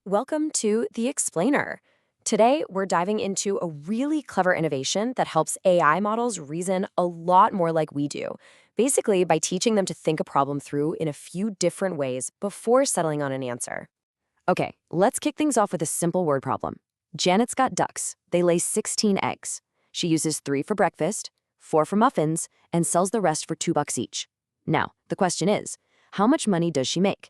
Welcome to The Explainer. Today, we're diving into a really clever innovation that helps AI models reason a lot more like we do, basically by teaching them to think a problem through in a few different ways before settling on an answer. Okay, let's kick things off with a simple word problem. Janet's got ducks. They lay 16 eggs. She uses 3 for breakfast, 4 for muffins, and sells the rest for $2 each. Now, the question is, how much money does she make?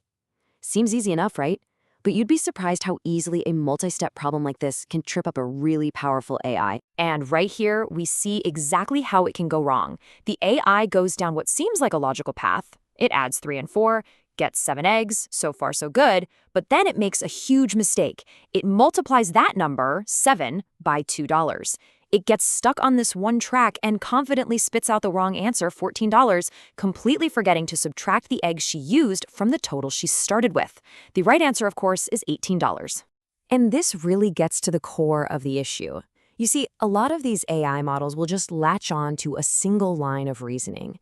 Seems easy enough, right? But you'd be surprised how easily a multi-step problem like this can trip up a really powerful AI. And right here, we see exactly how it can go wrong. The AI goes down what seems like a logical path. It adds 3 and 4, gets 7 eggs, so far so good, but then it makes a huge mistake. It multiplies that number, 7, by $2. It gets stuck on this one track and confidently spits out the wrong answer, $14, completely forgetting to subtract the eggs she used from the total she started with. The right answer, of course, is $18. And this really gets to the core of the issue. You see, a lot of these AI models will just latch on to a single line of reasoning.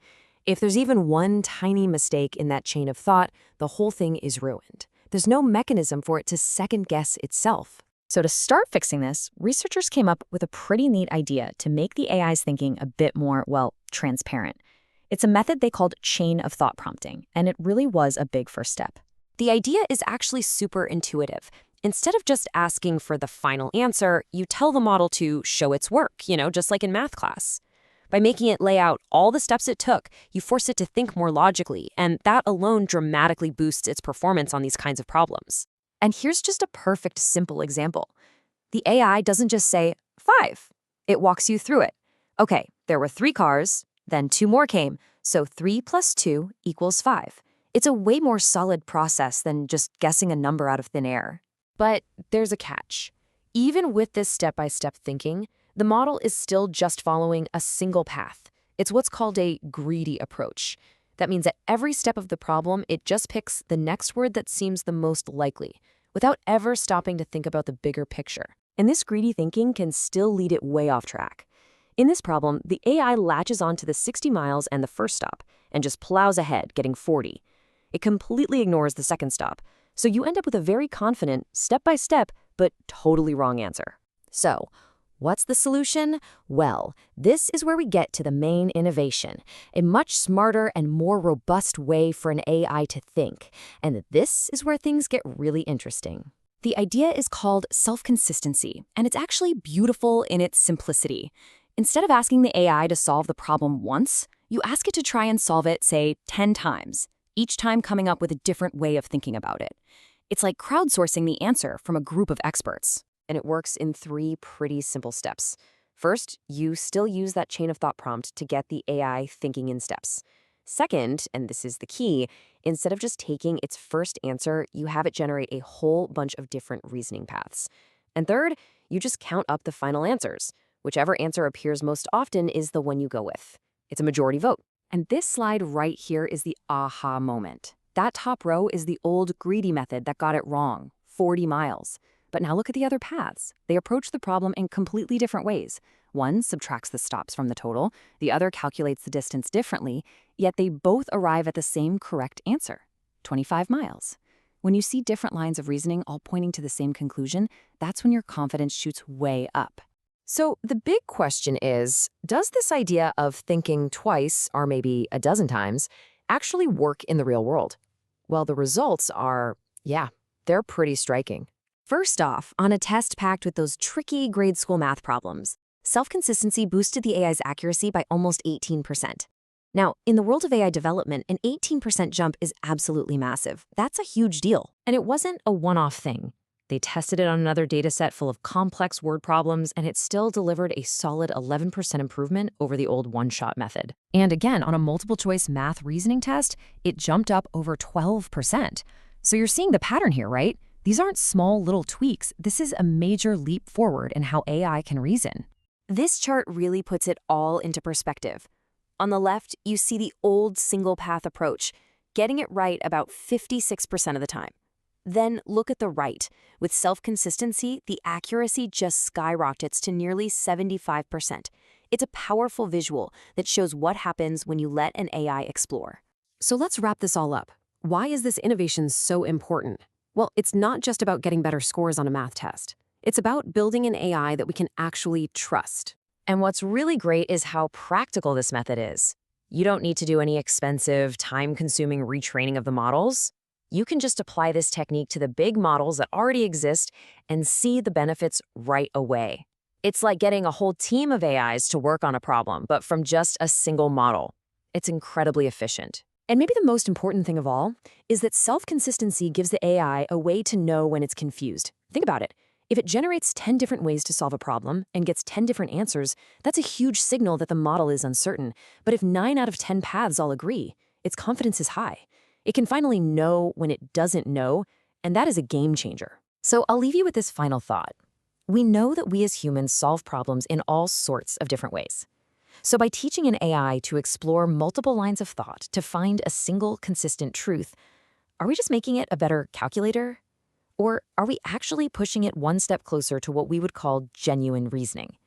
If there's even one tiny mistake in that chain of thought, the whole thing is ruined. There's no mechanism for it to second-guess itself. So to start fixing this, researchers came up with a pretty neat idea to make the AI's thinking a bit more, well, transparent. It's a method they called chain of thought prompting, and it really was a big first step. The idea is actually super intuitive. Instead of just asking for the final answer, you tell the model to show its work, just like in math class. By making it lay out all the steps it took, you force it to think more logically, and that alone dramatically boosts its performance on these kinds of problems. And here's just a perfect, simple example. The AI doesn't just say, 5. It walks you through it. Okay, there were 3 cars, then 2 more came, so 3 plus 2 equals 5. It's a way more solid process than just guessing a number out of thin air. But there's a catch. Even with this step-by-step thinking, the model is still just following a single path. It's what's called a greedy approach. That means at every step of the problem, it just picks the next word that seems the most likely, without ever stopping to think about the bigger picture. And this greedy thinking can still lead it way off track. In this problem, the AI latches onto the 60 miles and the first stop, and just plows ahead, getting 40. It completely ignores the second stop, so you end up with a very confident, step-by-step, but totally wrong answer. So, what's the solution? Well, this is where we get to the main innovation, a much smarter and more robust way for an AI to think. And this is where things get really interesting. The idea is called self-consistency, and it's actually beautiful in its simplicity. Instead of asking the AI to solve the problem once, you ask it to try and solve it, say, 10 times, each time coming up with a different way of thinking about it. It's like crowdsourcing the answer from a group of experts. And it works in 3 pretty simple steps. First, you still use that chain of thought prompt to get the AI thinking in steps. Second, and this is the key, instead of just taking its first answer, you have it generate a whole bunch of different reasoning paths. And third, you just count up the final answers. Whichever answer appears most often is the one you go with. It's a majority vote. And this slide right here is the aha moment. That top row is the old greedy method that got it wrong, 40 miles. But now look at the other paths. They approach the problem in completely different ways. One subtracts the stops from the total, the other calculates the distance differently, yet they both arrive at the same correct answer, 25 miles. When you see different lines of reasoning all pointing to the same conclusion, that's when your confidence shoots way up. So the big question is, does this idea of thinking twice, or maybe a dozen times, actually work in the real world? Well, the results are, they're pretty striking. First off, on a test packed with those tricky grade school math problems, self-consistency boosted the AI's accuracy by almost 18%. Now, in the world of AI development, an 18% jump is absolutely massive. That's a huge deal. And it wasn't a one-off thing. They tested it on another dataset full of complex word problems, and it still delivered a solid 11% improvement over the old one-shot method. And again, on a multiple-choice math reasoning test, it jumped up over 12%. So you're seeing the pattern here, right? These aren't small little tweaks. This is a major leap forward in how AI can reason. This chart really puts it all into perspective. On the left, you see the old single-path approach, getting it right about 56% of the time. Then look at the right. With self-consistency, the accuracy just skyrockets to nearly 75%. It's a powerful visual that shows what happens when you let an AI explore. So let's wrap this all up. Why is this innovation so important? Well, it's not just about getting better scores on a math test. It's about building an AI that we can actually trust. And what's really great is how practical this method is. You don't need to do any expensive, time-consuming retraining of the models. You can just apply this technique to the big models that already exist and see the benefits right away. It's like getting a whole team of AIs to work on a problem, but from just a single model. It's incredibly efficient. And maybe the most important thing of all is that self-consistency gives the AI a way to know when it's confused. Think about it. If it generates 10 different ways to solve a problem and gets 10 different answers, that's a huge signal that the model is uncertain. But if 9 out of 10 paths all agree, its confidence is high. It can finally know when it doesn't know, and that is a game changer. So I'll leave you with this final thought. We know that we as humans solve problems in all sorts of different ways. So by teaching an AI to explore multiple lines of thought to find a single consistent truth, are we just making it a better calculator? Or are we actually pushing it one step closer to what we would call genuine reasoning?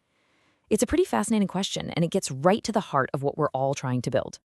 It's a pretty fascinating question, and it gets right to the heart of what we're all trying to build.